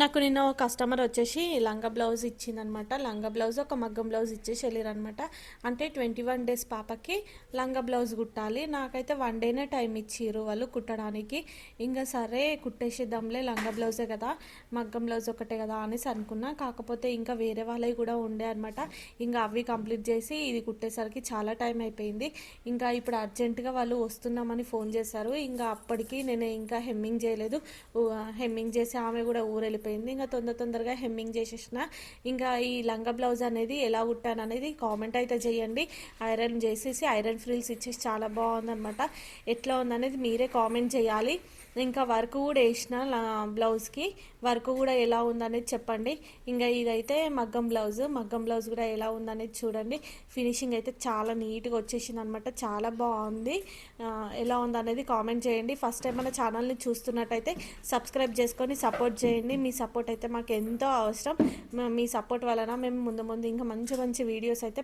నాకు నిన్న ఒక కస్టమర్ వచ్చేసి లంగా బ్లౌజ్ ఇచ్చిందనమాట. లంగా బ్లౌజ్ ఒక మగ్గం బ్లౌజ్ ఇచ్చేసి వెళ్ళారనమాట. అంటే 21 డేస్ పాపకి లంగా బ్లౌజ్ కుట్టాలి. నాకైతే 1 డేనే టైం ఇచ్చిర్రు వాళ్ళు కుట్టడానికి. ఇంకా సరే కుట్టేసేద్దాంలే, లంగా బ్లౌజే కదా, మగ్గం బ్లౌజ్ ఒకటే కదా అనేసి అనుకున్నా. కాకపోతే ఇంకా వేరే వాళ్ళవి కూడా ఉండే అనమాట. ఇంకా అవి కంప్లీట్ చేసి ఇది కుట్టేసరికి చాలా టైం అయిపోయింది. ఇంకా ఇప్పుడు అర్జెంటుగా వాళ్ళు వస్తున్నామని ఫోన్ చేశారు. ఇంకా అప్పటికి నేను ఇంకా హెమ్మింగ్ చేయలేదు. హెమ్మింగ్ చేసి ఆమె కూడా ఊరెళ్ళిపోయింది. ఇంకా తొందరగా హెమ్మింగ్ చేసేసిన. ఇంకా ఈ లంగా బ్లౌజ్ అనేది ఎలా కుట్టాను అనేది కామెంట్ అయితే చేయండి. ఐరన్ చేసేసి ఐరన్ ఫ్రిల్స్ ఇచ్చేసి చాలా బాగుందనమాట. ఎట్లా ఉందనేది మీరే కామెంట్ చేయాలి. ఇంకా వర్క్ కూడా వేసిన బ్లౌజ్కి, వర్క్ కూడా ఎలా ఉందనేది చెప్పండి. ఇంకా ఇదైతే మగ్గం బ్లౌజ్ కూడా ఎలా ఉందనేది చూడండి. ఫినిషింగ్ అయితే చాలా నీట్గా వచ్చేసింది అనమాట. చాలా బాగుంది. ఎలా ఉందనేది కామెంట్ చేయండి. ఫస్ట్ టైం మన ఛానల్ని చూస్తున్నట్టయితే సబ్స్క్రైబ్ చేసుకొని సపోర్ట్ చేయండి. మీ సపోర్ట్ అయితే మాకు ఎంతో అవసరం. మీ సపోర్ట్ వలన మేము ముందు ఇంకా మంచి వీడియోస్ అయితే